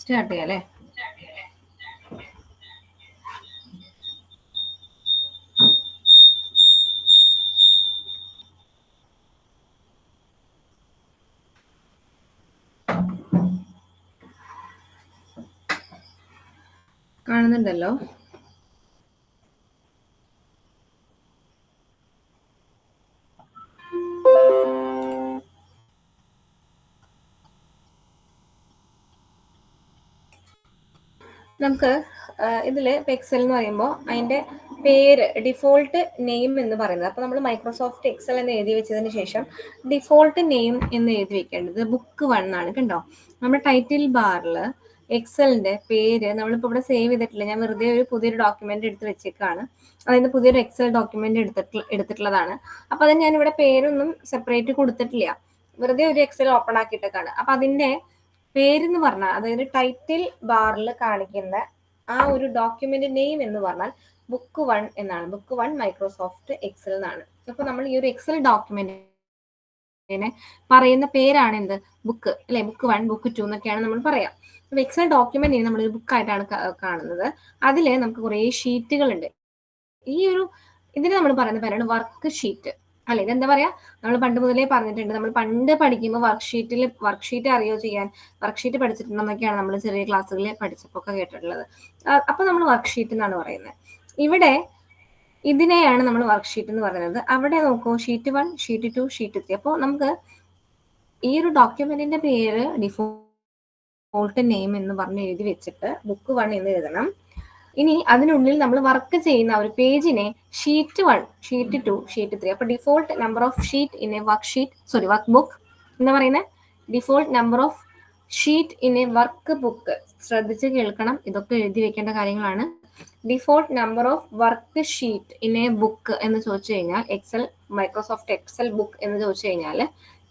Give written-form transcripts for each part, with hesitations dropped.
Start ചെയ്യാം അല്ലേ? കാണുന്നുണ്ടല്ലോ. നമുക്ക് ഇതിൽ എക്സൽ എന്ന് പറയുമ്പോൾ അതിന്റെ പേര് ഡിഫോൾട്ട് നെയിം എന്ന് പറയുന്നത്. അപ്പൊ നമ്മൾ മൈക്രോസോഫ്റ്റ് എക്സൽ എന്ന് എഴുതി വെച്ചതിന് ശേഷം ഡിഫോൾട്ട് നെയിം എന്ന് എഴുതി വെക്കേണ്ടത് ബുക്ക് 1 ആണ്. കണ്ടോ, നമ്മുടെ ടൈറ്റിൽ ബാറിൽ എക്സലിന്റെ പേര് നമ്മളിപ്പോൾ ഇവിടെ സേവ് ചെയ്തിട്ടില്ല. ഞാൻ വെറുതെ ഒരു പുതിയൊരു ഡോക്യുമെന്റ് എടുത്ത് വെച്ചേക്കാണ്. അതായത് പുതിയൊരു എക്സൽ ഡോക്യുമെന്റ് എടുത്തിട്ടുള്ളതാണ്. അപ്പൊ അത് ഞാൻ ഇവിടെ പേരൊന്നും സെപ്പറേറ്റ് കൊടുത്തിട്ടില്ല, വെറുതെ ഒരു എക്സൽ ഓപ്പൺ ആക്കിയിട്ടൊക്കെയാണ്. അപ്പൊ അതിന്റെ പേരെന്ന് പറഞ്ഞാൽ, അതായത് ടൈറ്റിൽ ബാറിൽ കാണിക്കുന്ന ആ ഒരു ഡോക്യുമെന്റ് നെയിം എന്ന് പറഞ്ഞാൽ ബുക്ക് 1 എന്നാണ്. ബുക്ക് 1 മൈക്രോസോഫ്റ്റ് എക്സൽ എന്നാണ്. അപ്പൊ നമ്മൾ ഈ ഒരു എക്സൽ ഡോക്യുമെന്റിനെ പറയുന്ന പേരാണ് എന്ത്, ബുക്ക് അല്ലെ? ബുക്ക് 1, ബുക്ക് 2 എന്നൊക്കെയാണ് നമ്മൾ പറയാം. അപ്പൊ എക്സൽ ഡോക്യുമെന്റിനെ നമ്മൾ ഒരു ബുക്കായിട്ടാണ് കാണുന്നത്. അതില് നമുക്ക് കുറെ ഷീറ്റുകൾ ഉണ്ട്. ഈ ഒരു ഇതിന് നമ്മൾ പറയുന്ന പേരാണ് വർക്ക് ഷീറ്റ് അല്ലെ? ഇതെന്താ പറയാ, നമ്മൾ പണ്ട് മുതലേ പറഞ്ഞിട്ടുണ്ട്. നമ്മൾ പണ്ട് പഠിക്കുമ്പോൾ വർക്ക്ഷീറ്റ് അറിയോ ചെയ്യാൻ, വർക്ക്ഷീറ്റ് പഠിച്ചിട്ടുണ്ടെന്നൊക്കെയാണ് നമ്മൾ ചെറിയ ക്ലാസ്സുകളിൽ പഠിച്ചപ്പോൾ ഒക്കെ കേട്ടിട്ടുള്ളത്. അപ്പൊ നമ്മൾ വർക്ക്ഷീറ്റ് എന്നാണ് പറയുന്നത്. ഇവിടെ ഇതിനെയാണ് നമ്മൾ വർക്ക്ഷീറ്റ് എന്ന് പറയുന്നത്. അവിടെ നോക്കൂ, ഷീറ്റ് 1, ഷീറ്റ് 2, ഷീറ്റ് 3. അപ്പോൾ നമുക്ക് ഈ ഒരു ഡോക്യുമെന്റിന്റെ പേര് ഡിഫോൾട്ട് നെയിം എന്ന് പറഞ്ഞ് എഴുതി വെച്ചിട്ട് ബുക്ക് 1 എന്ന് എഴുതണം. ഇനി അതിനുള്ളിൽ നമ്മൾ വർക്ക് ചെയ്യുന്ന ഒരു പേജിനെ ഷീറ്റ് 1, ഷീറ്റ് 2, ഷീറ്റ് 3. അപ്പൊ default number of sheet in A work book എന്ന് പറയുന്നത് default number of sheet in A work book. ശ്രദ്ധിച്ച് കേൾക്കണം, ഇതൊക്കെ എഴുതി വെക്കേണ്ട കാര്യങ്ങളാണ്. Default number of work sheet in A book എന്ന് ചോദിച്ചു കഴിഞ്ഞാൽ, മൈക്രോസോഫ്റ്റ് എക്സൽ ബുക്ക് എന്ന് ചോദിച്ചു കഴിഞ്ഞാൽ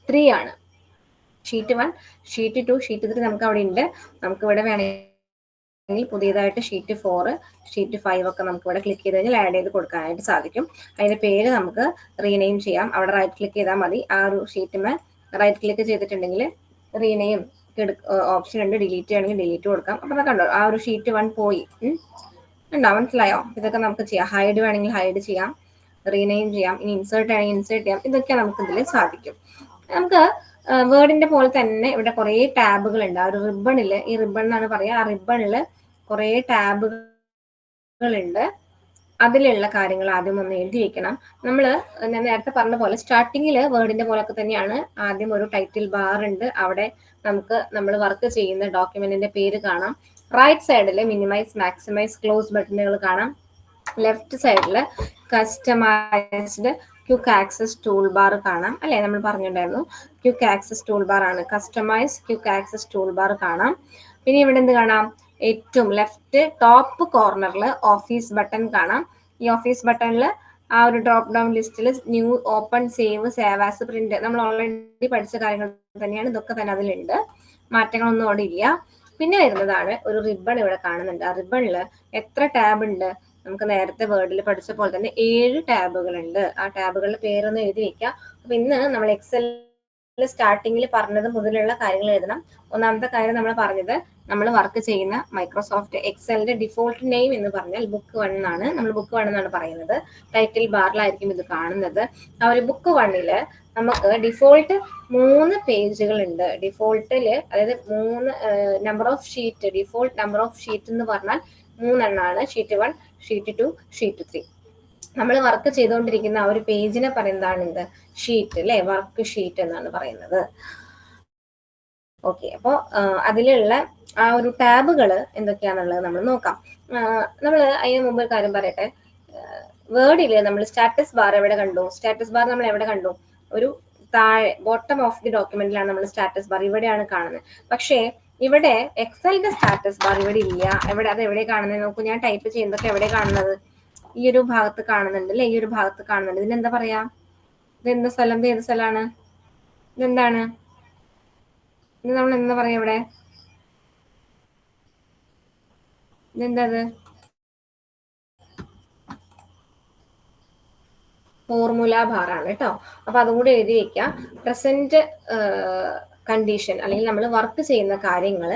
3 ആണ്. ഷീറ്റ് 1, ഷീറ്റ് 2, ഷീറ്റ് 3 നമുക്ക് അവിടെ ഉണ്ട്. നമുക്ക് ഇവിടെ വേണമെങ്കിൽ പുതിയതായിട്ട് ഷീറ്റ് 4, ഷീറ്റ് 5 ഒക്കെ നമുക്ക് ഇവിടെ ക്ലിക്ക് ചെയ്ത് കഴിഞ്ഞാൽ ആഡ് ചെയ്ത് കൊടുക്കാനായിട്ട് സാധിക്കും. അതിന്റെ പേര് നമുക്ക് റീനെയിം ചെയ്യാം. അവിടെ റൈറ്റ് ക്ലിക്ക് ചെയ്താൽ മതി. ആ ഒരു ഷീറ്റിന് റൈറ്റ് ക്ലിക്ക് ചെയ്തിട്ടുണ്ടെങ്കിൽ റീനെയിം ഓപ്ഷൻ ഉണ്ട്. ഡിലീറ്റ് ചെയ്യണമെങ്കിൽ ഡിലീറ്റ് കൊടുക്കാം. അപ്പൊ കണ്ടോ, ആ ഒരു ഷീറ്റ് 1 പോയി. ഉണ്ടോ, മനസ്സിലായോ? ഇതൊക്കെ നമുക്ക് ചെയ്യാം. ഹൈഡ് വേണമെങ്കിൽ ഹൈഡ് ചെയ്യാം, റീനെയിം ചെയ്യാം. ഇനി ഇൻസേർട്ട് ആണെങ്കിൽ ഇൻസേർട്ട് ചെയ്യാം. ഇതൊക്കെ നമുക്ക് ഇതിൽ സാധിക്കും. നമുക്ക് വേർഡിന്റെ പോലെ തന്നെ ഇവിടെ കുറെ ടാബുകൾ ഉണ്ട്. ആ ഒരു റിബണില്, ഈ റിബൺ എന്നാണ് പറയാ, ആ റിബണില് കുറെ ടാബുകൾ ഉണ്ട്. അതിലുള്ള കാര്യങ്ങൾ ആദ്യം ഒന്ന് എഴുതി വെക്കണം. ഞാൻ നേരത്തെ പറഞ്ഞ പോലെ സ്റ്റാർട്ടിങ്ങിൽ വേർഡിന്റെ പോലൊക്കെ തന്നെയാണ്. ആദ്യം ഒരു ടൈറ്റിൽ ബാർ ഉണ്ട്. അവിടെ നമുക്ക് നമ്മൾ വർക്ക് ചെയ്യുന്ന ഡോക്യുമെന്റിന്റെ പേര് കാണാം. റൈറ്റ് സൈഡിൽ മിനിമൈസ്, മാക്സിമൈസ്, ക്ലോസ് ബട്ടണുകൾ കാണാം. ലെഫ്റ്റ് സൈഡിൽ customised quick access tool bar കാണാം അല്ലെ? നമ്മൾ പറഞ്ഞിട്ടുണ്ടായിരുന്നു ക്വിക്ക് ആക്സസ് ടൂൾ ബാർ ആണ്. Customise quick access tool bar കാണാം. പിന്നെ ഇവിടെ എന്ത് കാണാം? ഏറ്റവും ലെഫ്റ്റ് ടോപ്പ് കോർണറിൽ ഓഫീസ് ബട്ടൺ കാണാം. ഈ ഓഫീസ് ബട്ടണിൽ ആ ഒരു ഡ്രോപ്പ് ഡൗൺ ലിസ്റ്റിൽ new, open, save, save as, print, നമ്മൾ ഓൾറെഡി പഠിച്ച കാര്യങ്ങൾ തന്നെയാണ്. ഇതൊക്കെ തന്നെ അതിലുണ്ട്, മാറ്റങ്ങളൊന്നും അവിടെ ഇല്ല. പിന്നെ വരുന്നതാണ് ഒരു റിബൺ ഇവിടെ കാണുന്നുണ്ട്. ആ റിബണിൽ എത്ര ടാബ് ഉണ്ട്? നമുക്ക് നേരത്തെ വേർഡിൽ പഠിച്ച പോലെ തന്നെ 7 ടാബുകൾ ഉണ്ട്. ആ ടാബുകളുടെ പേരൊന്ന് എഴുതി വെക്കുക. അപ്പൊ ഇന്ന് നമ്മൾ എക്സലിൽ സ്റ്റാർട്ടിങ്ങിൽ പറഞ്ഞത് മുതലുള്ള കാര്യങ്ങൾ എഴുതണം. ഒന്നാമത്തെ കാര്യം നമ്മൾ പറഞ്ഞത്, നമ്മൾ വർക്ക് ചെയ്യുന്ന മൈക്രോസോഫ്റ്റ് എക്സലിന്റെ ഡിഫോൾട്ട് നെയിം എന്ന് പറഞ്ഞാൽ ബുക്ക് 1 ആണ്. നമ്മൾ ബുക്ക് 1 എന്നാണ് പറയുന്നത്. ടൈറ്റിൽ ബാറിലായിരിക്കും ഇത് കാണുന്നത്. ആ ഒരു ബുക്ക് 1 നമുക്ക് ഡിഫോൾട്ട് 3 പേജുകൾ ഉണ്ട്. ഡിഫോൾട്ടില്, അതായത് 3 number of sheet, default number of sheet എന്ന് പറഞ്ഞാൽ 3 എണ്ണമാണ്. Sheet 1, sheet 2, sheet 3. നമ്മൾ വർക്ക് ചെയ്തുകൊണ്ടിരിക്കുന്ന ആ ഒരു പേജിനെ പറയുന്നതാണ് എന്ത്, ഷീറ്റ് അല്ലെ? വർക്ക് ഷീറ്റ് എന്നാണ് പറയുന്നത്. ഓക്കെ, അപ്പോൾ അതിലുള്ള ആ ഒരു ടാബുകൾ എന്തൊക്കെയാണെന്നുള്ളത് നമ്മൾ നോക്കാം. നമ്മൾ അതിന് മുമ്പ് ഒരു കാര്യം പറയട്ടെ. വേർഡില് നമ്മൾ സ്റ്റാറ്റസ് ബാർ എവിടെ കണ്ടു? സ്റ്റാറ്റസ് ബാർ നമ്മൾ എവിടെ കണ്ടു? ഒരു താഴെ ബോട്ടം ഓഫ് ദി ഡോക്യുമെന്റിലാണ് നമ്മൾ സ്റ്റാറ്റസ് ബാർ, ഇവിടെയാണ് കാണുന്നത്. പക്ഷേ ഇവിടെ എക്സലിന്റെ സ്റ്റാറ്റസ് ബാർ ഇവിടെ ഇല്ല. അത് എവിടെ കാണുന്നത് നോക്കൂ. ഞാൻ ടൈപ്പ് ചെയ്യുന്നതൊക്കെ എവിടെ കാണുന്നത്? ഈ ഒരു ഭാഗത്ത് കാണുന്നുണ്ട് അല്ലെ? ഈ ഒരു ഭാഗത്ത് കാണുന്നുണ്ട്. ഇതിനെന്താ പറയാ? ഇതെന്താ സ്ഥലം? ഏത് സ്ഥലമാണ്? ഇതെന്താണ്? ഇത് നമ്മൾ എന്താ പറയാ ഇവിടെ? ഇതെന്താ? ഫോർമുല ബാർ ആണ് കേട്ടോ. അപ്പൊ അതും കൂടി എഴുതി വെക്കാം. പ്രസന്റ് കണ്ടീഷൻ അല്ലെങ്കിൽ നമ്മൾ വർക്ക് ചെയ്യുന്ന കാര്യങ്ങൾ,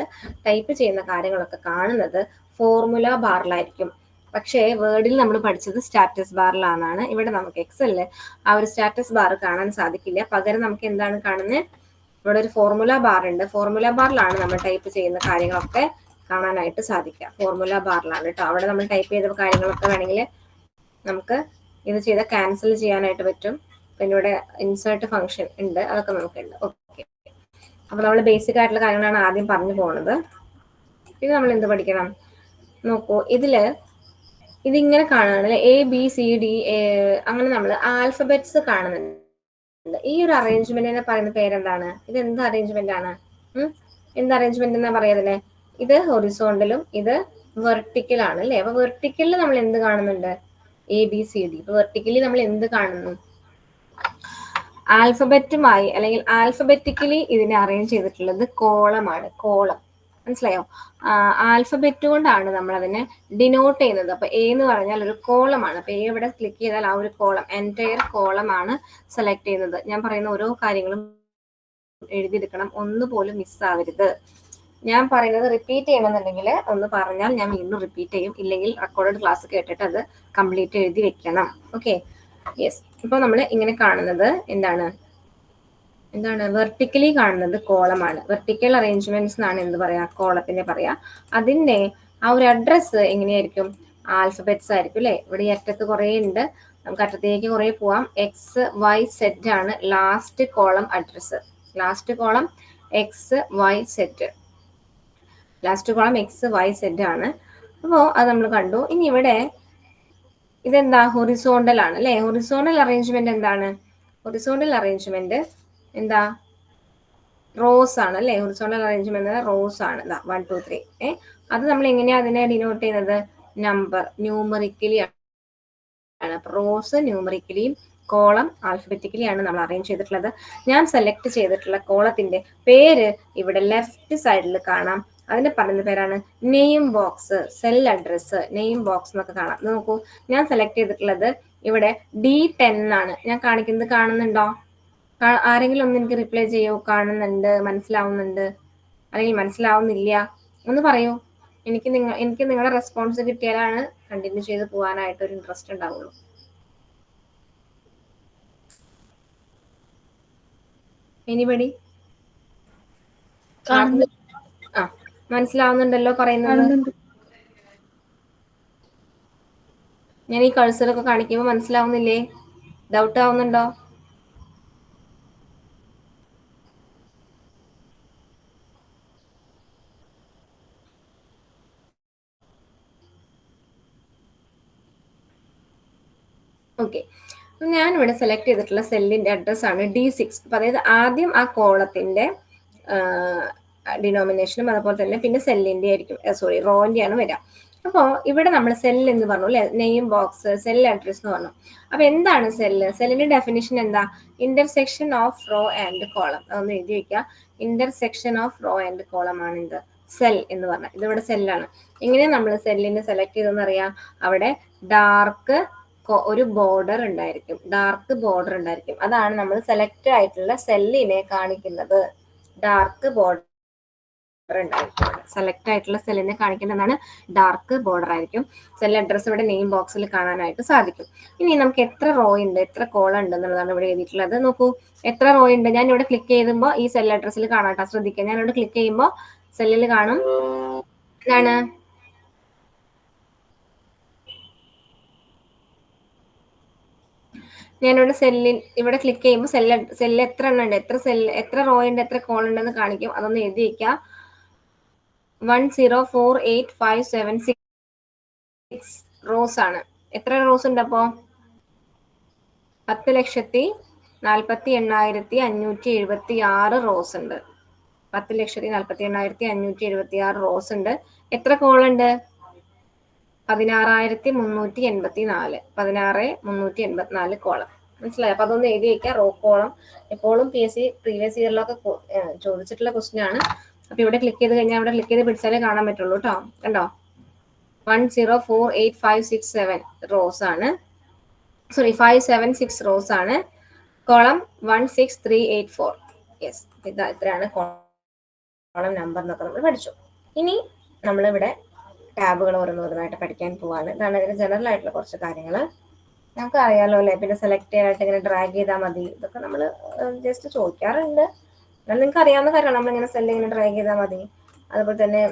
ടൈപ്പ് ചെയ്യുന്ന കാര്യങ്ങളൊക്കെ കാണുന്നത് ഫോർമുല ബാറിലായിരിക്കും. പക്ഷേ വേർഡിൽ നമ്മൾ പഠിച്ചത് സ്റ്റാറ്റസ് ബാറിലാണെന്നാണ്. ഇവിടെ നമുക്ക് എക്സലില് ആ ഒരു സ്റ്റാറ്റസ് ബാർ കാണാൻ സാധിക്കില്ല. പകരം നമുക്ക് എന്താണ് കാണുന്നത്? ഇവിടെ ഒരു ഫോർമുല ബാർ ഉണ്ട്. ഫോർമുല ബാറിലാണ് നമ്മൾ ടൈപ്പ് ചെയ്യുന്ന കാര്യങ്ങളൊക്കെ കാണാനായിട്ട് സാധിക്കുക. ഫോർമുല ബാറിലാണ് കേട്ടോ. അവിടെ നമ്മൾ ടൈപ്പ് ചെയ്ത കാര്യങ്ങളൊക്കെ വേണമെങ്കിൽ നമുക്ക് ഇത് ചെയ്ത ക്യാൻസൽ ചെയ്യാനായിട്ട് പറ്റും. പിന്നെ ഇവിടെ ഇൻസേർട്ട് ഫംഗ്ഷൻ ഉണ്ട്, അതൊക്കെ നമുക്കുണ്ട്. ഓക്കെ, അപ്പൊ നമ്മൾ ബേസിക് ആയിട്ടുള്ള കാര്യങ്ങളാണ് ആദ്യം പറഞ്ഞു പോകുന്നത്. ഇത് നമ്മൾ എന്ത് പഠിക്കണം നോക്കൂ. ഇതിങ്ങനെ കാണുകയാണെങ്കിൽ ABCD അങ്ങനെ നമ്മൾ ആൽഫബറ്റ്സ് കാണുന്നുണ്ട്. ഈ ഒരു അറേഞ്ച്മെന്റിനെ പറയുന്ന പേരെന്താണ്? ഇത് എന്ത് അറേഞ്ച്മെന്റ് ആണ്? എന്ത് അറേഞ്ച്മെന്റ് എന്നാ പറയുന്നത്? ഇത് ഹൊറിസോണ്ടലും ഇത് വെർട്ടിക്കൽ ആണ് അല്ലേ? അപ്പൊ വെർട്ടിക്കലിൽ നമ്മൾ എന്ത് കാണുന്നുണ്ട്? ABCD. ഇപ്പൊ വെർട്ടിക്കലി നമ്മൾ എന്ത് കാണുന്നു? ആൽഫബറ്റുമായി അല്ലെങ്കിൽ ആൽഫബറ്റിക്കലി ഇതിനെ അറേഞ്ച് ചെയ്തിട്ടുള്ളത് കോളമാണ്. കോളം മനസ്സിലായോ? ആൽഫബറ്റ് കൊണ്ടാണ് നമ്മൾ അതിനെ ഡിനോട്ട് ചെയ്യുന്നത്. അപ്പൊ A എന്ന് പറഞ്ഞാൽ ഒരു കോളമാണ്. അപ്പൊ A ഇവിടെ ക്ലിക്ക് ചെയ്താൽ ആ ഒരു കോളം, എൻറ്റയർ കോളമാണ് സെലക്ട് ചെയ്യുന്നത്. ഞാൻ പറയുന്ന ഓരോ കാര്യങ്ങളും എഴുതിയെടുക്കണം, ഒന്നുപോലും മിസ്സാവരുത്. ഞാൻ പറയുന്നത് റിപ്പീറ്റ് ചെയ്യണമെന്നുണ്ടെങ്കിൽ ഒന്ന് പറഞ്ഞാൽ ഞാൻ വീണ്ടും റിപ്പീറ്റ് ചെയ്യും. ഇല്ലെങ്കിൽ റെക്കോർഡഡ് ക്ലാസ് കേട്ടിട്ട് അത് കംപ്ലീറ്റ് എഴുതി വെക്കണം. Okay, yes. ഇപ്പൊ നമ്മൾ ഇങ്ങനെ കാണുന്നത് എന്താണ്? വെർട്ടിക്കലി കാണുന്നത് കോളമാണ്. വെർട്ടിക്കൽ അറേഞ്ച്മെന്റ്സ് എന്നാണ് എന്ത് പറയാ? കോളത്തിന്റെ പറയാ. അതിന്റെ ആ ഒരു അഡ്രസ്സ് എങ്ങനെയായിരിക്കും? ആൽഫബറ്റ്സ് ആയിരിക്കും അല്ലെ? ഇവിടെ ഈ അറ്റത്ത് കുറെ ഉണ്ട്, നമുക്ക് അറ്റത്തേക്ക് കുറെ പോവാം. XYZ ആണ് last column address. Last column XYZ. Last column XYZ ആണ്. അപ്പോൾ അത് നമ്മൾ കണ്ടു. ഇനി ഇവിടെ ഇതെന്താ? ഹൊറിസോണ്ടൽ ആണ് അല്ലെ? ഹൊറിസോണ്ടൽ അറേഞ്ച്മെന്റ് എന്താണ്? ഹൊറിസോണ്ടൽ അറേഞ്ച്മെന്റ് എന്താ? റോസ് ആണ് അല്ലെ? ഹൊറിസോണ്ടൽ അറേഞ്ച്മെന്റ് റോസ് ആണ്. 1 2 3. അത് നമ്മൾ എങ്ങനെയാ അതിനെ ഡിനോട്ട് ചെയ്യുന്നത്? നമ്പർ, ന്യൂമറിക്കലി ആണ്. റോസ് ന്യൂമറിക്കലിയും കോളം ആൽഫബറ്റിക്കലി ആണ് നമ്മൾ അറേഞ്ച് ചെയ്തിട്ടുള്ളത്. ഞാൻ സെലക്ട് ചെയ്തിട്ടുള്ള കോളത്തിന്റെ പേര് ഇവിടെ ലെഫ്റ്റ് സൈഡിൽ കാണാം. അതിന്റെ പറയുന്ന പേരാണ് name box, cell address, name box എന്നൊക്കെ കാണാം. നോക്കൂ, ഞാൻ സെലക്ട് ചെയ്തിട്ടുള്ളത് ഇവിടെ D10 ആണ്. ഞാൻ കാണിക്കുന്നത് കാണുന്നുണ്ടോ? ആരെങ്കിലും ഒന്ന് എനിക്ക് റിപ്ലൈ ചെയ്യൂ. കാണുന്നുണ്ട്, മനസ്സിലാവുന്നുണ്ട്, അല്ലെങ്കിൽ മനസ്സിലാവുന്നില്ല ഒന്ന് പറയൂ. എനിക്ക് നിങ്ങളുടെ റെസ്പോൺസ് കിട്ടിയാലാണ് കണ്ടിന്യൂ ചെയ്ത് പോകാനായിട്ട് ഒരു ഇൻട്രസ്റ്റ് ഉണ്ടാവുള്ളൂ. എനിബഡി? മനസ്സിലാവുന്നുണ്ടല്ലോ പറയുന്നത്? ഞാൻ ഈ കഴ്സറൊക്കെ കാണിക്കുമ്പോൾ മനസ്സിലാവുന്നില്ലേ? ഡൗട്ട് ആവുന്നുണ്ടോ? ഓക്കെ, ഞാനിവിടെ സെലക്ട് ചെയ്തിട്ടുള്ള സെല്ലിന്റെ അഡ്രസ് ആണ് D6. അപ്പൊ അതായത് ആദ്യം ആ കോളത്തിന്റെ ഡിനോമിനേഷനും അതുപോലെ തന്നെ പിന്നെ സെല്ലിന്റെ ആയിരിക്കും, സോറി റോന്റെ ആണ് വരിക. അപ്പോൾ ഇവിടെ നമ്മൾ സെൽ എന്ന് പറഞ്ഞു അല്ലെ? നെയിം ബോക്സ്, സെൽ അഡ്രസ് എന്ന് പറഞ്ഞു. അപ്പൊ എന്താണ് സെല്ല്? സെല്ലിന്റെ ഡെഫിനിഷൻ എന്താ? Intersection of row and column. അതൊന്ന് എഴുതി വെക്കുക. Intersection of row and column ആണ് എന്ത്? സെൽ എന്ന് പറഞ്ഞാൽ. ഇതിവിടെ സെല്ലാണ്. എങ്ങനെ നമ്മൾ സെല്ലിനെ സെലക്ട് ചെയ്തെന്ന് അറിയാം. അവിടെ ഡാർക്ക് ഒരു ബോർഡർ ഉണ്ടായിരിക്കും, ഡാർക്ക് ബോർഡർ ഉണ്ടായിരിക്കും. അതാണ് നമ്മൾ സെലക്ട് ആയിട്ടുള്ള സെല്ലിനെ കാണിക്കുന്നത്. ഡാർക്ക് ബോർഡർ ഉണ്ടായിരിക്കും. സെലക്ട് ആയിട്ടുള്ള സെല്ലിനെ കാണിക്കുന്നതാണ് ഡാർക്ക് ബോർഡർ ആയിരിക്കും. സെൽ അഡ്രസ് ഇവിടെ നെയിം ബോക്സിൽ കാണാനായിട്ട് സാധിക്കും. ഇനി നമുക്ക് എത്ര റോ ഉണ്ട്, എത്ര കോളം ഉണ്ട് എന്നുള്ളതാണ് ഇവിടെ എഴുതിയിട്ടുള്ളത്. നോക്കൂ, എത്ര റോ ഉണ്ട്. ഞാൻ ഇവിടെ ക്ലിക്ക് ചെയ്യുമ്പോൾ ഈ സെൽ അഡ്രസ്സിൽ കാണാട്ടോ, ശ്രദ്ധിക്കുക. ഞാൻ ഇവിടെ ക്ലിക്ക് ചെയ്യുമ്പോൾ സെല്ലിൽ കാണും എന്താണ്? ഞാനിവിടെ ഇവിടെ ക്ലിക്ക് ചെയ്യുമ്പോൾ സെല്ല് എത്ര എണ്ണം ഉണ്ട്, എത്ര റോ ഉണ്ട്, എത്ര കോളം ഉണ്ടെന്ന് കാണിക്കും. അതൊന്ന് എഴുതി വയ്ക്കുക. 1048576 റോസ് ആണ്. എത്ര റോസ് ഉണ്ട്? അപ്പോ 10,48,576 റോസ് ഉണ്ട്. 10,48,576 റോസ് ഉണ്ട്. എത്ര കോളം ഉണ്ട്? 16,384. 16,384 കോളം. മനസ്സിലായോ? അപ്പൊ അതൊന്ന് എഴുതി വെക്കാം. റോ കോളം എപ്പോഴും PSC പ്രീവിയസ് ഇയറിലൊക്കെ ചോദിച്ചിട്ടുള്ള ക്വസ്റ്റ്യൻ ആണ്. അപ്പൊ ഇവിടെ ക്ലിക്ക് ചെയ്ത് കഴിഞ്ഞാൽ ഇവിടെ ക്ലിക്ക് ചെയ്ത് പിടിച്ചാലേ കാണാൻ പറ്റുള്ളൂ കേട്ടോ. കണ്ടോ? 1048567 റോസ് ആണ്. സോറി 576 റോസ് ആണ്. കോളം 16384. യെസ്, ഇത്രയാണ് കോളം നമ്പർ എന്നൊക്കെ നമ്മൾ പഠിച്ചു. ഇനി നമ്മളിവിടെ ടാബുകൾ ഓരോന്നോരോന്നായിട്ട് പഠിക്കാൻ പോവാണ്. ഇതാണ് ഇതിന് ജനറൽ ആയിട്ടുള്ള കുറച്ച് കാര്യങ്ങൾ. നമുക്ക് അറിയാലോ അല്ലേ, പിന്നെ സെലക്ട് ചെയ്യാനായിട്ട് ഇങ്ങനെ ഡ്രാഗ് ചെയ്താൽ മതി, ഇതൊക്കെ നമ്മൾ ജസ്റ്റ് ചോദിക്കാറുണ്ട്. എന്നാൽ നിങ്ങൾക്ക് അറിയാവുന്ന കാര്യമാണ്, നമ്മളിങ്ങനെ സെല്ല് ഇങ്ങനെ ഡ്രാഗ് ചെയ്താൽ മതി. അതുപോലെ തന്നെ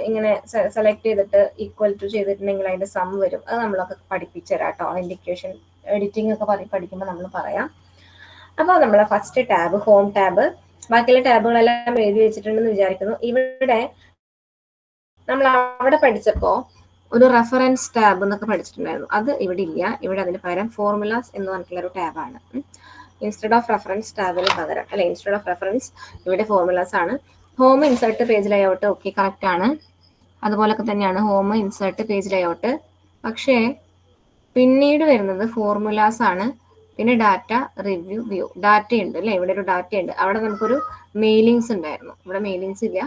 ഇങ്ങനെ സെലക്ട് ചെയ്തിട്ട് ഈക്വൽ ടു ചെയ്തിട്ടുണ്ടെങ്കിൽ അതിന്റെ സം വരും. അത് നമ്മളൊക്കെ പഠിപ്പിച്ചു തരാം കേട്ടോ. അതിന്റെ ഇക്വേഷൻ എഡിറ്റിംഗ് ഒക്കെ പഠിക്കുമ്പോൾ നമ്മൾ പറയാം. അപ്പോൾ നമ്മളെ ഫസ്റ്റ് ടാബ് ഹോം ടാബ്. ബാക്കിയുള്ള ടാബുകളെല്ലാം എഴുതി വെച്ചിട്ടുണ്ടെന്ന് വിചാരിക്കുന്നു. ഇവിടെ നമ്മൾ അവിടെ പഠിച്ചപ്പോ ഒരു റെഫറൻസ് ടാബ് എന്നൊക്കെ പഠിച്ചിട്ടുണ്ടായിരുന്നു. അത് ഇവിടെ ഇല്ല. ഇവിടെ അതിന് പകരം ഫോർമുലാസ് എന്ന് പറഞ്ഞിട്ടുള്ള ഒരു ടാബാണ്. ഇൻസ്റ്റെഡ് ഓഫ് റെഫറൻസ് ടാബിന് പകരം, അല്ലെ, ഇൻസ്റ്റെഡ് ഓഫ് റെഫറൻസ് ഇവിടെ ഫോർമുലാസ് ആണ്. Home insert page layout okay, correct ആണ്. അതുപോലൊക്കെ തന്നെയാണ് ഹോം ഇൻസേർട്ട് പേജ് ലേഔട്ട്. പക്ഷേ പിന്നീട് വരുന്നത് ഫോർമുലാസ് ആണ്. പിന്നെ ഡാറ്റ റിവ്യൂ വ്യൂ, ഡാറ്റ ഉണ്ട് അല്ലെ, ഇവിടെ ഒരു ഡാറ്റ ഉണ്ട്. അവിടെ നമുക്കൊരു മെയിലിങ്സ് ഉണ്ടായിരുന്നു, ഇവിടെ മെയിലിങ്സ് ഇല്ല.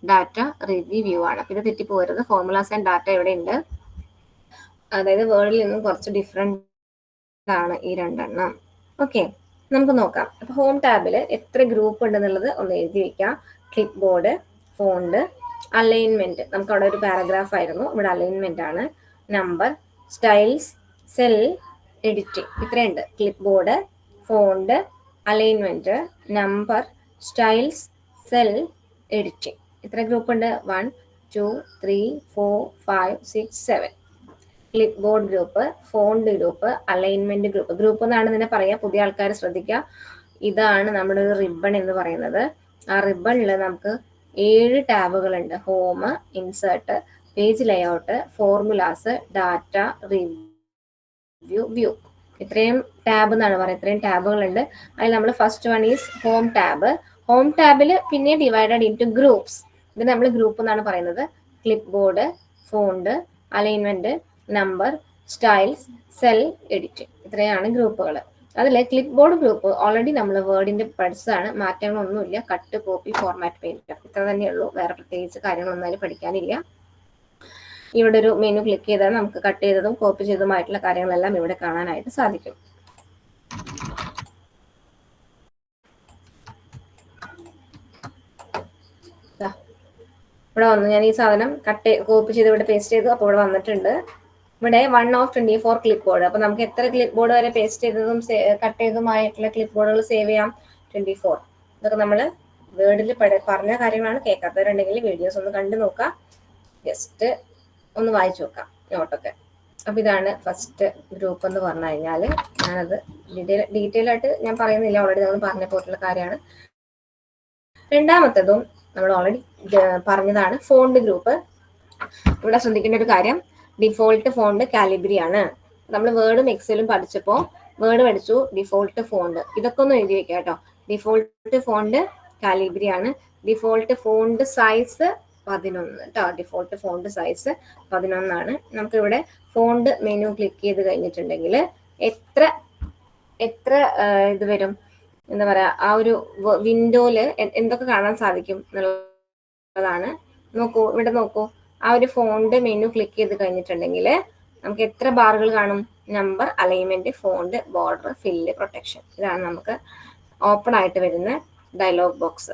ഡാറ്റ റിവ്യൂ വ്യൂ ആണ്. ഇത് തെറ്റിപ്പോകരുത്. ഫോർമുലാസ് ആൻഡ് ഡാറ്റ ഇവിടെ ഉണ്ട്. അതായത് വേർഡിൽ നിന്നും കുറച്ച് ഡിഫറെന്റ് ആണ് ഈ രണ്ടെണ്ണം. ഓക്കെ, നമുക്ക് നോക്കാം. അപ്പൊ ഹോം ടാബിൽ എത്ര ഗ്രൂപ്പ് ഉണ്ടെന്നുള്ളത് ഒന്ന് എഴുതി വെക്കാം. ക്ലിപ്പ് ബോർഡ്, ഫോണ്ട്, അലൈൻമെന്റ്, നമുക്ക് അവിടെ ഒരു പാരഗ്രാഫ് ആയിരുന്നു, ഇവിടെ അലൈൻമെന്റ് ആണ്. നമ്പർ, സ്റ്റൈൽസ്, സെൽ, എഡിറ്റിംഗ്, ഇത്രയുണ്ട്. Clipboard, font, alignment, number, styles, cell, editing, ഇത്ര ഗ്രൂപ്പ് ഉണ്ട്. 1 2 3 4 5 6 7. Clipboard group, font group, alignment group. Group എന്നാണ് ഇതിനെ പറയാ, പുതിയ ആൾക്കാർ ശ്രദ്ധിക്കുക. ഇതാണ് നമ്മുടെ ഒരു റിബൺ എന്ന് പറയുന്നത്. ആ റിബണിൽ നമുക്ക് 7 ടാബുകൾ ഉണ്ട്. Home, insert, page layout, formulas, data, review, view. ഇത്രയും ടാബ് എന്നാണ് പറയുന്നത്. ഇത്രയും ടാബുകൾ ഉണ്ട്. അതിൽ നമ്മൾ first one is home tab. Home ടാബിൽ പിന്നെ ഡിവൈഡഡ് ഇൻറ്റു ഗ്രൂപ്പ്സ്. ഇത് നമ്മൾ ഗ്രൂപ്പ് എന്നാണ് പറയുന്നത്. Clip board, font, alignment, number, styles, cell, edit, ഇത്രയാണ് ഗ്രൂപ്പുകൾ. അതിൽ ക്ലിപ്പ് ബോർഡ് ഗ്രൂപ്പ് ഓൾറെഡി നമ്മൾ വേർഡിന്റെ പഠിച്ചതാണ്, മാറ്റങ്ങളൊന്നുമില്ല. കട്ട്, കോപ്പി, ഫോർമാറ്റ്, പെയിന്റ്, ഇത്ര തന്നെയുള്ളൂ. വേറെ പ്രത്യേകിച്ച് കാര്യങ്ങളൊന്നും അതിൽ പഠിക്കാനില്ല. ഇവിടെ ഒരു മെനു ക്ലിക്ക് ചെയ്താൽ നമുക്ക് കട്ട് ചെയ്തതും കോപ്പി ചെയ്തതുമായിട്ടുള്ള കാര്യങ്ങളെല്ലാം ഇവിടെ കാണാനായിട്ട് സാധിക്കും. ഇവിടെ വന്നു, ഞാൻ ഈ സാധനം കോപ്പി ചെയ്ത് ഇവിടെ പേസ്റ്റ് ചെയ്തു. അപ്പോൾ ഇവിടെ വന്നിട്ടുണ്ട്. ഇവിടെ 1 of 24 ക്ലിപ്പ് ബോർഡ്. അപ്പൊ നമുക്ക് എത്ര ക്ലിപ്പ് ബോർഡ് വരെ പേസ്റ്റ് ചെയ്തതും കട്ട് ചെയ്തതുമായിട്ടുള്ള ക്ലിപ്പ് ബോർഡുകൾ സേവ് ചെയ്യാം? 24. ഇതൊക്കെ നമ്മൾ വേർഡിൽ പറഞ്ഞ കാര്യങ്ങളാണ്. കേൾക്കാത്തവരുണ്ടെങ്കിൽ വീഡിയോസ് ഒന്ന് കണ്ടു നോക്കാം, ജസ്റ്റ് ഒന്ന് വായിച്ചു നോക്കാം നോട്ടൊക്കെ. അപ്പൊ ഇതാണ് ഫസ്റ്റ് ഗ്രൂപ്പ് എന്ന് പറഞ്ഞു കഴിഞ്ഞാൽ. ഞാനത് ഡീറ്റെയിൽ ആയിട്ട് ഞാൻ പറയുന്നില്ല, ഓൾറെഡി നമ്മൾ പറഞ്ഞ പോയിട്ടുള്ള കാര്യമാണ്. രണ്ടാമത്തതും നമ്മൾ ഓൾറെഡി പറഞ്ഞതാണ്, ഫോണ്ട് ഗ്രൂപ്പ്. ഇവിടെ ശ്രദ്ധിക്കേണ്ട ഒരു കാര്യം, ഡിഫോൾട്ട് ഫോണ്ട് കാലിബ്രി ആണ്. നമ്മൾ വേർഡും എക്സലും പഠിച്ചപ്പോൾ വേർഡ് പഠിച്ചു, ഡിഫോൾട്ട് ഫോണ്ട്, ഇതൊക്കെ ഒന്ന് എഴുതി വെക്കാം കേട്ടോ. ഡിഫോൾട്ട് ഫോണ്ട് കാലിബ്രി ആണ്. ഡിഫോൾട്ട് ഫോണ്ട് സൈസ് 11 കേട്ടോ. ഡിഫോൾട്ട് ഫോണ്ട് സൈസ് 11 ആണ്. നമുക്കിവിടെ ഫോണ്ട് മെനു ക്ലിക്ക് ചെയ്ത് കഴിഞ്ഞിട്ടുണ്ടെങ്കിൽ എത്ര ഇത് വരും, എന്താ പറയാ, ആ ഒരു വിൻഡോയില് എന്തൊക്കെ കാണാൻ സാധിക്കും എന്നുള്ളതാണ്. നോക്കൂ, ഇവിടെ നോക്കൂ, ആ ഒരു ഫോണ്ട് മെനു ക്ലിക്ക് ചെയ്ത് കഴിഞ്ഞിട്ടുണ്ടെങ്കിൽ നമുക്ക് എത്ര ബാറുകൾ കാണും? Number, alignment, font, border, fill, protection. ഇതാണ് നമുക്ക് ഓപ്പൺ ആയിട്ട് വരുന്ന ഡയലോഗ് ബോക്സ്.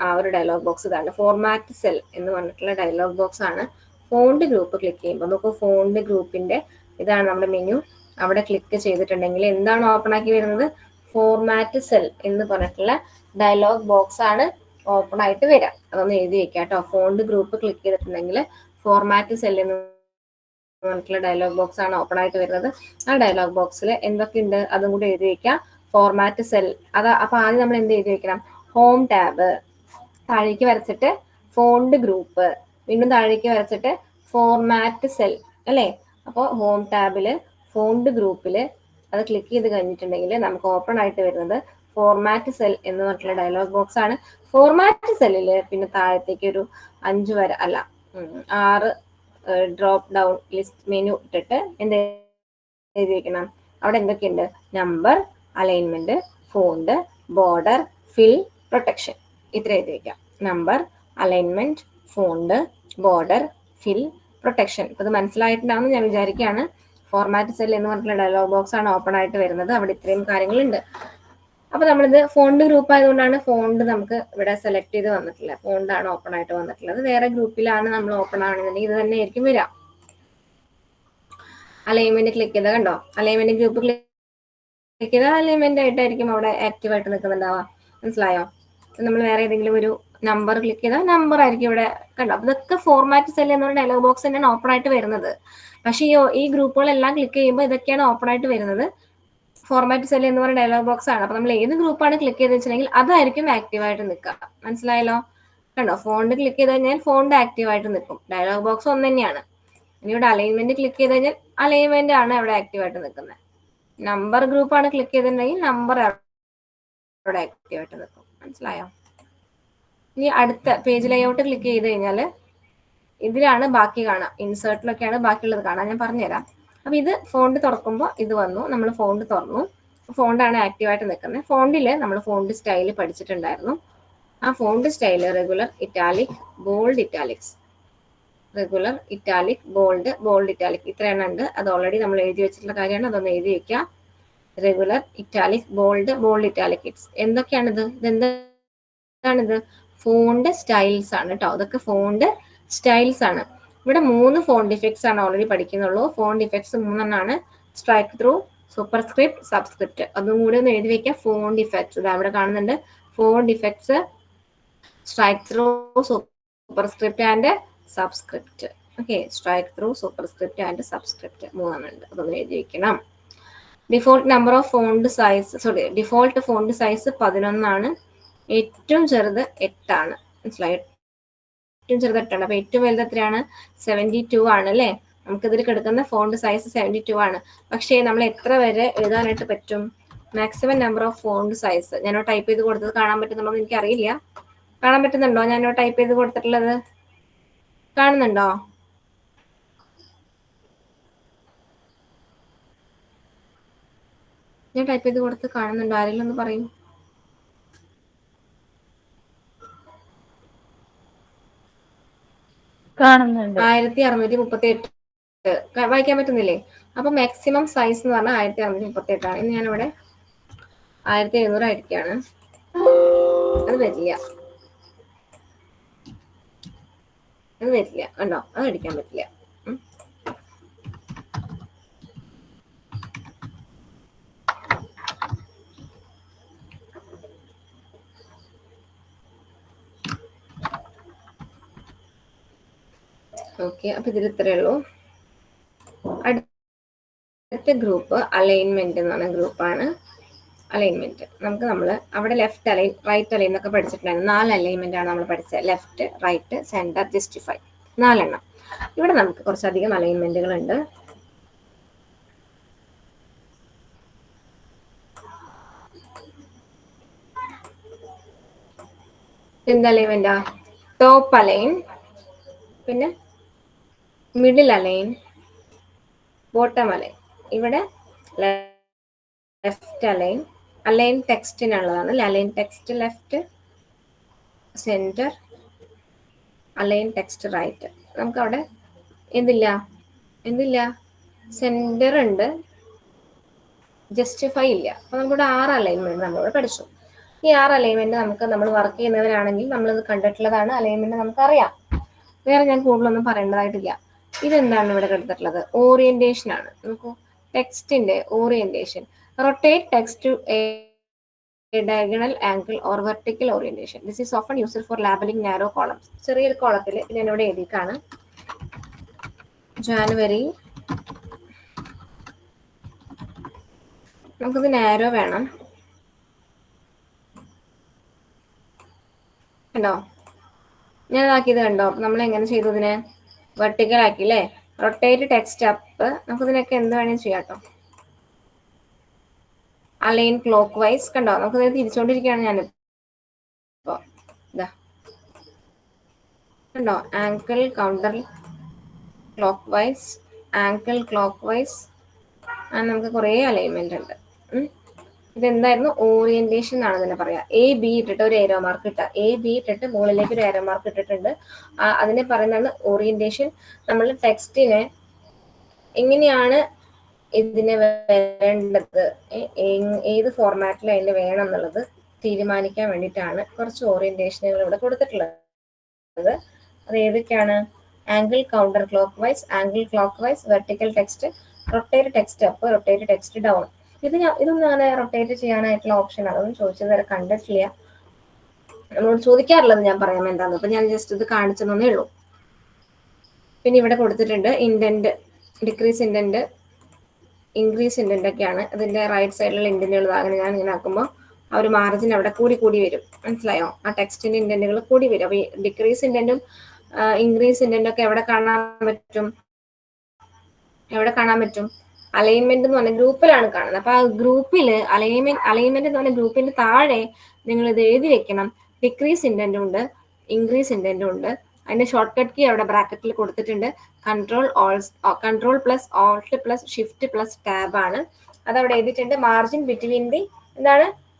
ആ ഒരു ഡയലോഗ് ബോക്സ് ഇതാണ്. ഫോർമാറ്റ് സെൽ എന്ന് പറഞ്ഞിട്ടുള്ള ഡയലോഗ് ബോക്സ് ആണ്. ഫോണ്ട് ഗ്രൂപ്പ് ക്ലിക്ക് ചെയ്യുമ്പോൾ നോക്കൂ, ഫോണ്ട് ഗ്രൂപ്പിന്റെ ഇതാണ് നമ്മുടെ മെനു. അവിടെ ക്ലിക്ക് ചെയ്തിട്ടുണ്ടെങ്കിൽ എന്താണ് ഓപ്പൺ ആക്കി വരുന്നത്? ഫോർമാറ്റ് സെൽ എന്ന് പറഞ്ഞിട്ടുള്ള ഡയലോഗ് ബോക്സ് ആണ് ഓപ്പൺ ആയിട്ട് വരാം. അതൊന്ന് എഴുതി വെക്കാം കേട്ടോ. ഫോണ്ട് ഗ്രൂപ്പ് ക്ലിക്ക് ചെയ്തിട്ടുണ്ടെങ്കിൽ ഫോർമാറ്റ് സെൽ എന്ന് പറഞ്ഞിട്ടുള്ള ഡയലോഗ് ബോക്സ് ആണ് ഓപ്പൺ ആയിട്ട് വരുന്നത്. ആ ഡയലോഗ് ബോക്സിൽ എന്തൊക്കെയുണ്ട് അതും കൂടി എഴുതി വെക്കാം. ഫോർമാറ്റ് സെൽ അപ്പൊ ആദ്യം നമ്മൾ എന്ത് എഴുതി വെക്കണം? ഹോം ടാബ്, താഴേക്ക് വരച്ചിട്ട് ഫോണ്ട് ഗ്രൂപ്പ്, വീണ്ടും താഴേക്ക് വരച്ചിട്ട് ഫോർമാറ്റ് സെൽ അല്ലേ. അപ്പോൾ ഹോം ടാബില് ഫോണ്ട് ഗ്രൂപ്പില് അത് ക്ലിക്ക് ചെയ്ത് കഴിഞ്ഞിട്ടുണ്ടെങ്കിൽ നമുക്ക് ഓപ്പൺ ആയിട്ട് വരുന്നത് ഫോർമാറ്റ് സെൽ എന്ന് പറഞ്ഞിട്ടുള്ള ഡയലോഗ് ബോക്സ് ആണ്. ഫോർമാറ്റ് സെല്ലില് പിന്നെ താഴത്തേക്ക് ഒരു 5 വര അല്ല 6 ഡ്രോപ്പ് ഡൗൺ ലിസ്റ്റ് മെനു ഇട്ടിട്ട് എന്ത് എഴുതി വെക്കണം? അവിടെ എന്തൊക്കെയുണ്ട്? നമ്പർ, അലൈൻമെന്റ്, ഫോണ്ട്, ബോർഡർ, ഫിൽ, പ്രൊട്ടക്ഷൻ, ഇത്ര എഴുതി വെക്കാം. നമ്പർ, അലൈൻമെന്റ്, ഫോണ്ട്, ബോർഡർ, ഫിൽ, പ്രൊട്ടക്ഷൻ. ഇത് മനസ്സിലായിട്ടുണ്ടാവുമെന്ന് ഞാൻ വിചാരിക്കുകയാണ്. ഫോർമാറ്റ് സെൽ എന്ന് പറഞ്ഞിട്ടുള്ള ഡയലോഗ് ബോക്സ് ആണ് ഓപ്പൺ ആയിട്ട് വരുന്നത്. അവിടെ ഇത്രയും കാര്യങ്ങളുണ്ട്. അപ്പൊ നമ്മളിത് ഫോണ്ട് ഗ്രൂപ്പ് ആയതുകൊണ്ടാണ് ഫോണ്ട് നമുക്ക് ഇവിടെ സെലക്ട് ചെയ്ത് വന്നിട്ടില്ല. ഫോണ്ടാണ് ഓപ്പൺ ആയിട്ട് വന്നിട്ടുള്ളത്. വേറെ ഗ്രൂപ്പിലാണ് നമ്മൾ ഓപ്പൺ ആണെന്നുണ്ടെങ്കിൽ ഇത് തന്നെ ആയിരിക്കും വരിക. അലൈൻമെന്റ് ക്ലിക്ക് ചെയ്താൽ കണ്ടോ, അലൈൻമെന്റ് ഗ്രൂപ്പ് ക്ലിക്ക് ചെയ്താൽ അലൈൻമെന്റ് ആയിട്ടായിരിക്കും അവിടെ ആക്റ്റീവ് ആയിട്ട് നിൽക്കുന്നുണ്ടാവുക. മനസ്സിലായോ? നമ്മൾ വേറെ ഏതെങ്കിലും ഒരു നമ്പർ ക്ലിക്ക് ചെയ്താൽ നമ്പർ ആയിരിക്കും ഇവിടെ കണ്ടോ. ഇതൊക്കെ ഫോർമാറ്റ് സെൽ എന്നുള്ള ഡയലോഗ് ബോക്സ് തന്നെയാണ് ഓപ്പൺ ആയിട്ട് വരുന്നത്. പക്ഷേ ഈ ഗ്രൂപ്പുകളെല്ലാം ക്ലിക്ക് ചെയ്യുമ്പോൾ ഇതൊക്കെയാണ് ഓപ്പൺ ആയിട്ട് വരുന്നത്. ഫോർമാറ്റ് സെൽ എന്ന് പറയുന്ന ഡയലോഗ് ബോക്സ് ആണ്. അപ്പൊ നമ്മൾ ഏത് ഗ്രൂപ്പാണ് ക്ലിക്ക് ചെയ്ത് വെച്ചിട്ടുണ്ടെങ്കിൽ അതായിരിക്കും ആക്റ്റീവ് ആയിട്ട് നിൽക്കുക. മനസ്സിലായല്ലോ? കണ്ടോ, ഫോണ്ട് ക്ലിക്ക് ചെയ്ത് കഴിഞ്ഞാൽ ഫോണ്ട് ആക്റ്റീവ് ആയിട്ട് നിൽക്കും. ഡയലോഗ് ബോക്സ് ഒന്ന് തന്നെയാണ്. ഇനി ഇവിടെ അലൈൻമെന്റ് ക്ലിക്ക് ചെയ്ത് കഴിഞ്ഞാൽ അലൈൻമെന്റ് ആണ് അവിടെ ആക്റ്റീവ് ആയിട്ട് നിൽക്കുന്നത്. നമ്പർ ഗ്രൂപ്പാണ് ക്ലിക്ക് ചെയ്തിട്ടുണ്ടെങ്കിൽ നമ്പർ അവിടെ ആക്റ്റീവ് ആയിട്ട് നിൽക്കും. മനസ്സിലായോ? ഇനി അടുത്ത പേജ് ലേഔട്ട് ക്ലിക്ക് ചെയ്ത് കഴിഞ്ഞാൽ ഇതിലാണ് ബാക്കി കാണാം. ഇൻസേർട്ടിലൊക്കെയാണ് ബാക്കിയുള്ളത് കാണാം. ഞാൻ പറഞ്ഞുതരാം. അപ്പൊ ഇത് ഫോണ്ട് തുറക്കുമ്പോൾ ഇത് വന്നു. നമ്മൾ ഫോണ്ട് തുറന്നു. ഫോണ്ടാണ് ആക്റ്റീവ് ആയിട്ട് നിൽക്കുന്നത്. ഫോണ്ടില് നമ്മൾ ഫോണ്ട് സ്റ്റൈല് പഠിച്ചിട്ടുണ്ടായിരുന്നു. ആ font style regular, italic, bold, italics, regular, italic, bold, bold, italic, ഇത്ര എണ്ണം ഉണ്ട്. അത് ഓൾറെഡി നമ്മൾ എഴുതി വെച്ചിട്ടുള്ള കാര്യമാണ്. അതൊന്ന് എഴുതി വെക്കുക. Regular, italic, bold, bold, italic, its എന്തൊക്കെയാണിത്? ഇതെന്താണിത്? ഫോണ്ട് സ്റ്റൈൽസ് ആണ് കേട്ടോ. അതൊക്കെ ഫോണ്ട് സ്റ്റൈൽസ് ആണ്. ഇവിടെ 3 ഫോണ്ട് ഇഫക്ട്സ് ആണ് ഓൾറെഡി പഠിക്കുന്നുള്ളൂ. Font effects 3 strikethrough, superscript, subscript. അതും കൂടി ഒന്ന് എഴുതി വെക്കാം. ഫോണ്ട് ഇഫക്ട്സ് ഇത് അവിടെ കാണുന്നുണ്ട്. Font effects, strike through, superscript and subscript. Okay, strike through, superscript and subscript 3 ഉണ്ട്. അതൊന്ന് എഴുതി വെക്കണം. Default number of font size, default font size 11. ഏറ്റവും ചെറുത് 8. മനസ്സിലായി? ഏറ്റവും ചെറുത് 8. അപ്പൊ ഏറ്റവും വലുത് എത്രയാണ്? 72 ആണ് അല്ലേ? നമുക്കിതിൽ കിടക്കുന്ന ഫോണ്ട് സൈസ് 72 ആണ്. പക്ഷേ നമ്മൾ എത്ര വരെ എഴുതാനായിട്ട് പറ്റും? Maximum number of font size ഞാൻ ടൈപ്പ് ചെയ്ത് കൊടുത്തത് കാണാൻ പറ്റുന്നുണ്ടോ എന്ന് എനിക്കറിയില്ല. കാണാൻ പറ്റുന്നുണ്ടോ? ഞാൻ ടൈപ്പ് ചെയ്ത് കൊടുത്തിട്ടുള്ളത് കാണുന്നുണ്ടോ? ഞാൻ ടൈപ്പ് ചെയ്ത് കൊടുത്ത് കാണുന്നുണ്ടോ? ആരെങ്കിലും ഒന്ന് പറയൂ. കാണുന്നുണ്ട്. 1638 വായിക്കാൻ പറ്റുന്നില്ലേ? അപ്പൊ മാക്സിമം സൈസ് എന്ന് പറഞ്ഞാൽ 1638 ഇനി ഞാനിവിടെ 1700 ആയിരിക്കാണ്. അത് വരില്ല, കണ്ടോ? അത് അടിക്കാൻ പറ്റില്ല. ഓക്കെ, അപ്പൊ ഇതിൽ ഇത്രയേ ഉള്ളൂ. അടുത്ത ഗ്രൂപ്പ് അലൈൻമെന്റ് എന്ന് പറഞ്ഞ ഗ്രൂപ്പാണ്. അലൈൻമെന്റ് നമ്മൾ അവിടെ ലെഫ്റ്റ് അലൈൻ, റൈറ്റ് അലൈൻ എന്നൊക്കെ പഠിച്ചിട്ടുണ്ടായിരുന്നു. 4 അലൈൻമെന്റ് ആണ് നമ്മൾ പഠിച്ചത്. ലെഫ്റ്റ്, റൈറ്റ്, സെന്റർ, ജസ്റ്റിഫൈ, 4 ഇവിടെ നമുക്ക് കുറച്ചധികം അലൈൻമെന്റുകൾ ഉണ്ട്. എന്ത് അലൈൻമെന്റാ? ടോപ്പ് അലൈൻ, പിന്നെ മിഡിൽ അലൈൻ, ബോട്ടം അലൈൻ. ഇവിടെ ലെഫ്റ്റ് അലൈൻ, അലൈൻ ടെക്സ്റ്റിനുള്ളതാണ്. Align text left, center, align text right. നമുക്ക് അവിടെ എന്തില്ല സെന്റർ ഉണ്ട്, ജസ്റ്റിഫൈ ഇല്ല. അപ്പൊ നമുക്കിവിടെ 6 അലൈൻമെന്റ് നമ്മളിവിടെ പഠിച്ചു. ഈ 6 അലൈൻമെന്റ് നമ്മൾ വർക്ക് ചെയ്യുന്നവരാണെങ്കിൽ നമ്മളിത് കണ്ടിട്ടുള്ളതാണ്. അലൈൻമെന്റ് നമുക്കറിയാം. വേറെ ഞാൻ കൂടുതലൊന്നും പറയേണ്ടതായിട്ടില്ല. ഇതെന്താണ് ഇവിടെ കണ്ടിട്ടുള്ളത്? ഓറിയന്റേഷൻ ആണ്. നമുക്ക് ടെക്സ്റ്റിന്റെ orientation. Rotate text to a diagonal angle or vertical orientation. This is often used for labeling narrow columns. ചെറിയൊരു കോളത്തിൽ ഞാൻ ഇവിടെ എഴുതിക്കാണ്. ജാനുവരി, നമുക്കിത് നാരോ വേണം. കണ്ടോ? ഞാൻ ഇതാക്കിയത് കണ്ടോ? നമ്മൾ എങ്ങനെ ചെയ്തു? ഇതിനെ വെർട്ടിക്കൽ ആക്കി അല്ലേ? Rotate text up. നമുക്കിതിനൊക്കെ എന്ത് വേണമെങ്കിൽ ചെയ്യാം കേട്ടോ. Align clockwise. കണ്ടോ? നമുക്കിത് തിരിച്ചുകൊണ്ടിരിക്കുകയാണ് ഞാനിപ്പോ. ഇതാ കണ്ടോ? Angle counterclockwise, angle clockwise. നമുക്ക് കുറേ അലൈൻമെന്റ് ഉണ്ട്. ഇതെന്തായിരുന്നു? ഓറിയന്റേഷൻ എന്നാണ് ഇതിനെ പറയാ. എ ബി ഇട്ടിട്ട് ഒരു ഏരോ മാർക്ക് ഇട്ട, എ ബി ഇട്ടിട്ട് മുകളിലേക്ക് ഒരു ഏരോ മാർക്ക് ഇട്ടിട്ടുണ്ട്. അതിനെ പറയുന്നതാണ് ഓറിയന്റേഷൻ. നമ്മൾ ടെക്സ്റ്റിനെ എങ്ങനെയാണ് ഇതിന് വരേണ്ടത് ഏത് ഫോർമാറ്റിൽ അതിന് വേണം എന്നുള്ളത് തീരുമാനിക്കാൻ വേണ്ടിയിട്ടാണ് കുറച്ച് ഓറിയന്റേഷനുകൾ ഇവിടെ കൊടുത്തിട്ടുള്ളത്. അത് ഏതൊക്കെയാണ്? Angle counter clock vice, angle clock vice, vertical text, rotate text up, rotate text down. ഇതൊന്നും അങ്ങനെ റൊട്ടേറ്റ് ചെയ്യാനായിട്ടുള്ള ഓപ്ഷൻ അതൊന്നും ചോദിച്ചത് വരെ കണ്ടിട്ടില്ല. നമ്മളോട് ചോദിക്കാറുള്ളത് ഞാൻ പറയാം എന്താന്ന്. അപ്പൊ ഞാൻ ജസ്റ്റ് ഇത് കാണിച്ചെന്നേ ഉള്ളൂ. പിന്നെ ഇവിടെ കൊടുത്തിട്ടുണ്ട് indent, decrease indent, increase indent ഒക്കെയാണ്. അതിന്റെ റൈറ്റ് സൈഡിലുള്ള ഇൻഡന്റുകൾ അങ്ങനെ ഞാൻ ഇങ്ങനെ ആക്കുമ്പോൾ ആ ഒരു മാർജിൻ അവിടെ കൂടി വരും. മനസ്സിലായോ? ആ ടെക്സ്റ്റിന്റെ ഇൻഡന്റുകൾ കൂടി വരും. അപ്പൊ ഈ ഡിക്രീസ് ഇൻഡന്റും ഇൻക്രീസ് ഇൻഡന്റും ഒക്കെ എവിടെ കാണാൻ പറ്റും? അലൈൻമെന്റ് എന്ന് പറഞ്ഞ ഗ്രൂപ്പിലാണ് കാണുന്നത്. അപ്പൊ ആ ഗ്രൂപ്പില് അലൈൻമെന്റ് എന്ന് പറഞ്ഞ ഗ്രൂപ്പിന്റെ താഴെ നിങ്ങൾ ഇത് എഴുതി വെക്കണം. ഡിക്രീസ് ഇൻഡന്റും ഉണ്ട്, ഇൻക്രീസ് ഇൻഡന്റും ഉണ്ട്. അതിന്റെ ഷോർട്ട് കട്ട് കീ അവിടെ ബ്രാക്കറ്റിൽ കൊടുത്തിട്ടുണ്ട്. Control plus alt plus shift plus tab ആണ്. അതവിടെ എഴുതിയിട്ടുണ്ട്. മാർജിൻ ബിറ്റ്വീൻ ദി എന്താ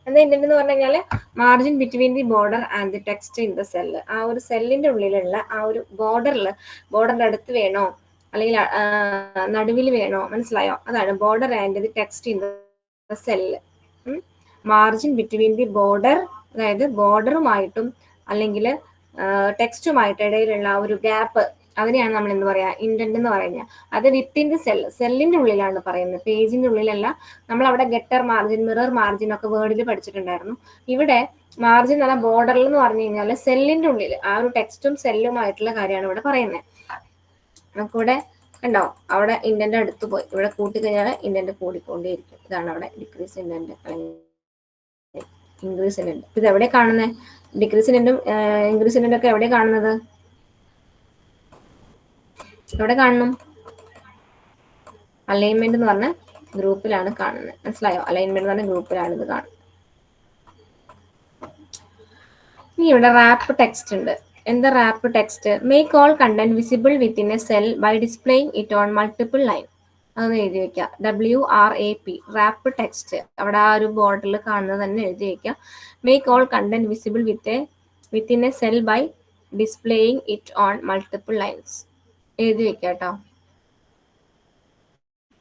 ഇൻഡന്റ് എന്ന് പറഞ്ഞു കഴിഞ്ഞാൽ margin between the border and the text in the cell. ആ ഒരു സെല്ലിന്റെ ഉള്ളിലുള്ള ആ ഒരു ബോർഡറിന്റെ അടുത്ത് വേണോ അല്ലെങ്കിൽ നടുവിൽ വേണോ? മനസ്സിലായോ? അതാണ് border and the text in the cell. Margin between the border, അതായത് ബോർഡറുമായിട്ടും അല്ലെങ്കിൽ ടെക്സ്റ്റുമായിട്ട് ഇടയിലുള്ള ആ ഒരു ഗ്യാപ്പ്, അതിനെയാണ് നമ്മൾ എന്ത് പറയാ? ഇൻഡന്റ് എന്ന് പറയുന്നത്. അത് വിത്തിൻ ദി സെല്ലിന്റെ ഉള്ളിലാണ് പറയുന്നത്, പേജിന്റെ ഉള്ളിലല്ല. നമ്മൾ അവിടെ ഗെറ്റർ മാർജിൻ, മിറർ മാർജിൻ ഒക്കെ വേർഡിൽ പഠിച്ചിട്ടുണ്ടായിരുന്നു. ഇവിടെ മാർജിൻ എന്ന് പറഞ്ഞാൽ ബോർഡറിൽ എന്ന് പറഞ്ഞു കഴിഞ്ഞാൽ സെല്ലിന്റെ ഉള്ളിൽ ആ ഒരു ടെക്സ്റ്റും സെല്ലുമായിട്ടുള്ള കാര്യമാണ് ഇവിടെ പറയുന്നത്. നമുക്കിവിടെ കണ്ടോ, അവിടെ ഇൻഡന്റ് അടുത്ത് പോയി. ഇവിടെ കൂട്ടിക്കഴിഞ്ഞാൽ ഇൻഡന്റ് കൂടിക്കൊണ്ടേയിരിക്കും. ഇതാണ് അവിടെ ഡിക്രീസ് ഇൻഡന്റ്, ഇൻക്രീസ് ഇൻഡന്റ്. ഇത് എവിടെ കാണുന്നത്? ഡിക്രീസ് ഇൻഡന്റും ഇൻക്രീസ് ഇൻഡന്റും ഒക്കെ എവിടെ കാണുന്നത്? എവിടെ കാണണം? അലൈൻമെന്റ് എന്ന് പറഞ്ഞ ഗ്രൂപ്പിലാണ് കാണുന്നത്. മനസ്സിലായോ? അലൈൻമെന്റ് എന്ന് പറഞ്ഞ ഗ്രൂപ്പിലാണ് ഇത് കാണുന്നത്. ഇനി ഇവിടെ റാപ്പ് ടെക്സ്റ്റ് ഉണ്ട്. എന്താ wrap text? Make all content visible within a cell by displaying it on multiple line. അതൊന്ന് എഴുതി വെക്കുക. WRAP, wrap text. അവിടെ ആ ഒരു ബോർഡിൽ കാണുന്നത് തന്നെ എഴുതി വെക്കുക. Make all content visible within a cell by displaying it on multiple lines. എഴുതി വെക്കുക കേട്ടോ.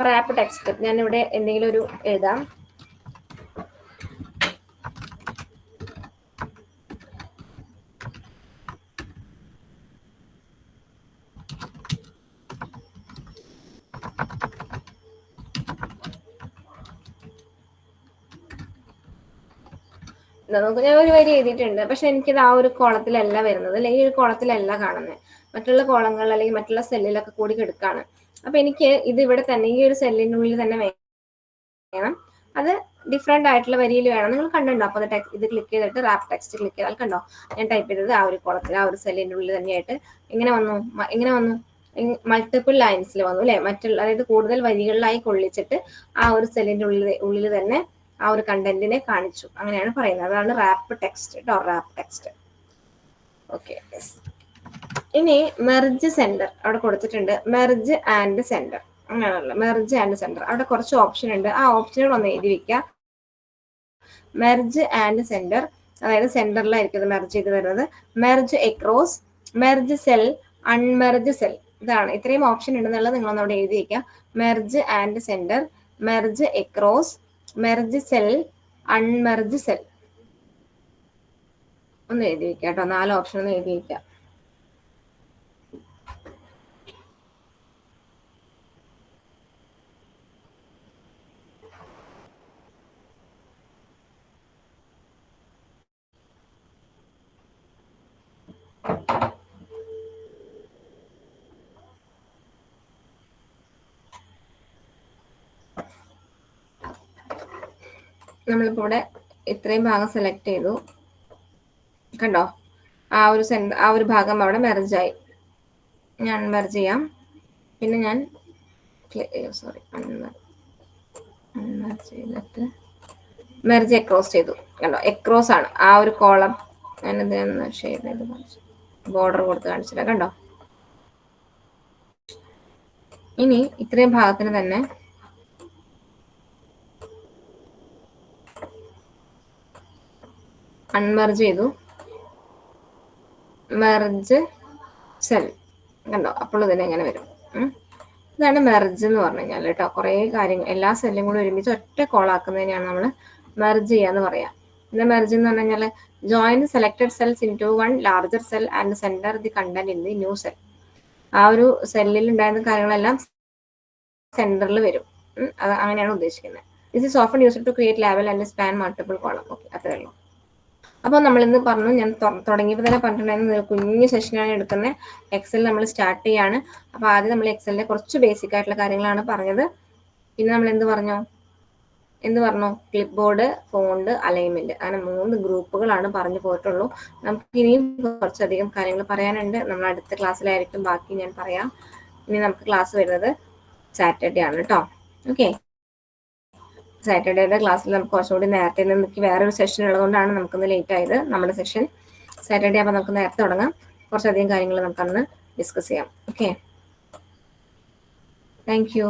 റാപ്പ് ടെക്സ്റ്റ് ഞാനിവിടെ എന്തെങ്കിലും ഒരു എഴുതാം. നമുക്ക് ഞാൻ ഒരു വരി എഴുതിയിട്ടുണ്ട്. പക്ഷെ എനിക്കിത് ആ ഒരു കോളത്തിലല്ല വരുന്നത്, അല്ലെങ്കിൽ ഒരു കോളത്തിലല്ല കാണുന്നത്. മറ്റുള്ള കോളങ്ങൾ അല്ലെങ്കിൽ മറ്റുള്ള സെല്ലിലൊക്കെ കൂടി കിടക്കാണ്. അപ്പൊ എനിക്ക് ഇത് ഇവിടെ തന്നെ ഈ ഒരു സെല്ലിനുള്ളിൽ തന്നെ വേണം. അത് ഡിഫറെന്റ് ആയിട്ടുള്ള വരിയിൽ വേണം. നിങ്ങൾ കണ്ടുണ്ടോ? അപ്പൊ ഇത് ക്ലിക്ക് ചെയ്തിട്ട് റാപ്പ് ടെക്സ്റ്റ് ക്ലിക്ക് ചെയ്താൽ കണ്ടോ, ഞാൻ ടൈപ്പ് ചെയ്തത് ആ ഒരു കോളത്തിൽ ആ ഒരു സെല്ലിന്റെ ഉള്ളിൽ തന്നെയായിട്ട് ഇങ്ങനെ വന്നു മൾട്ടിപ്പിൾ ലൈൻസിൽ വന്നു അല്ലെ? അതായത് കൂടുതൽ വരികളിലായി കൊള്ളിച്ചിട്ട് ആ ഒരു സെല്ലിന്റെ ഉള്ളിൽ തന്നെ ആ ഒരു കണ്ടന്റിനെ കാണിച്ചു. അങ്ങനെയാണ് പറയുന്നത്. അതാണ് റാപ്പ് ടെക്സ്റ്റ് കേട്ടോ, റാപ്പ് ടെക്സ്റ്റ്. ഓക്കെ. ഇനി മെർജ് സെന്റർ അവിടെ കൊടുത്തിട്ടുണ്ട്. മെർജ് ആൻഡ് സെന്റർ അങ്ങനെയാണല്ലോ. മെർജ് ആൻഡ് സെന്റർ അവിടെ കുറച്ച് ഓപ്ഷൻ ഉണ്ട്. ആ ഓപ്ഷനുകൾ ഒന്ന് എഴുതി വെക്കുക. മെർജ് ആൻഡ് സെന്റർ, അതായത് സെന്ററിലായിരിക്കും മെർജ് ചെയ്ത് വരുന്നത്. Merge across, merge cell, unmerge cell. ഇതാണ് ഇത്രയും ഓപ്ഷൻ ഉണ്ടെന്നുള്ളത് നിങ്ങളൊന്ന് അവിടെ എഴുതി വെക്കുക. Merge and center, merge across, merge cell, unmerge cell. ഒന്ന് എഴുതി വെക്കുക കേട്ടോ. 4 ഓപ്ഷൻ ഒന്ന് എഴുതി വെക്കുക. നമ്മളിപ്പോ ഇവിടെ ഇത്രയും ഭാഗം സെലക്ട് ചെയ്തു. കണ്ടോ, ആ ഒരു ഭാഗം അവിടെ മെർജായി. ഞാൻ മെർജ് ചെയ്യാം. പിന്നെ ഞാൻ അൺമെർജ് ചെയ്തിട്ട് മെർജ് എക്രോസ് ചെയ്തു. കണ്ടോ, എക്രോസ് ആണ് ആ ഒരു കോളം. ഞാനിത് ഷെയ്ഡ് ചെയ്ത് ബോർഡർ കൊടുത്ത് കാണിച്ചില്ല. കണ്ടോ, ഇനി ഇത്രയും ഭാഗത്തിന് തന്നെ അൺമെർജ് ചെയ്തു. Merge cell. കണ്ടോ, അപ്പോൾ ഇതിനെ എങ്ങനെ വരും? ഇതാണ് മെർജ് എന്ന് പറഞ്ഞു കഴിഞ്ഞാൽ കേട്ടോ. കുറേ കാര്യങ്ങൾ എല്ലാ സെല്ലും കൂടി ഒരുമിച്ച് ഒറ്റ കോളാക്കുന്നതിനെയാണ് നമ്മൾ മെർജ് ചെയ്യാന്ന് പറയാം. പിന്നെ മെർജ് എന്ന് പറഞ്ഞു കഴിഞ്ഞാൽ join selected cells into one larger cell and centre the content in the new cell. ആ ഒരു സെല്ലിൽ ഉണ്ടായിരുന്ന കാര്യങ്ങളെല്ലാം സെന്ററിൽ വരും. അത് അങ്ങനെയാണ് ഉദ്ദേശിക്കുന്നത്. This is often used to create label and span multiple column. Okay, അത്രേ ഉള്ളൂ. അപ്പോൾ നമ്മളിന്ന് പറഞ്ഞു, ഞാൻ തുടങ്ങിയപ്പോൾ തന്നെ പറഞ്ഞിട്ടുണ്ടായിരുന്നു കുഞ്ഞു സെഷനാണ് എടുക്കുന്നത്. എക്സൽ നമ്മൾ സ്റ്റാർട്ട് ചെയ്യാണ്. അപ്പോൾ ആദ്യം നമ്മൾ എക്സലിന്റെ കുറച്ച് ബേസിക് ആയിട്ടുള്ള കാര്യങ്ങളാണ് പറഞ്ഞത്. പിന്നെ നമ്മൾ എന്ത് പറഞ്ഞു? ക്ലിപ്പ് ബോർഡ്, ഫോണ്ട്, അലൈൻമെന്റ്, അങ്ങനെ 3 ഗ്രൂപ്പുകളാണ് പറഞ്ഞു പോയിട്ടുള്ളൂ. നമുക്ക് ഇനിയും കുറച്ചധികം കാര്യങ്ങൾ പറയാനുണ്ട്. നമ്മൾ അടുത്ത ക്ലാസ്സിലായിരിക്കും ബാക്കി ഞാൻ പറയാം. ഇനി നമുക്ക് ക്ലാസ് വരുന്നത് സാറ്റർഡേ ആണ് കേട്ടോ. ഓക്കെ, സാറ്റർഡേയുടെ ക്ലാസ്സിൽ നമുക്ക് കുറച്ചുകൂടി നേരത്തെ നിന്ന് വേറൊരു സെഷൻ ഉള്ളതുകൊണ്ടാണ് നമുക്കൊന്ന് ലേറ്റ് ആയത്. നമ്മുടെ സെഷൻ സാറ്റർഡേ ആകുമ്പോൾ നമുക്ക് നേരത്തെ തുടങ്ങാം. കുറച്ചധികം കാര്യങ്ങൾ നമുക്കന്ന് ഡിസ്കസ് ചെയ്യാം. Okay, thank you.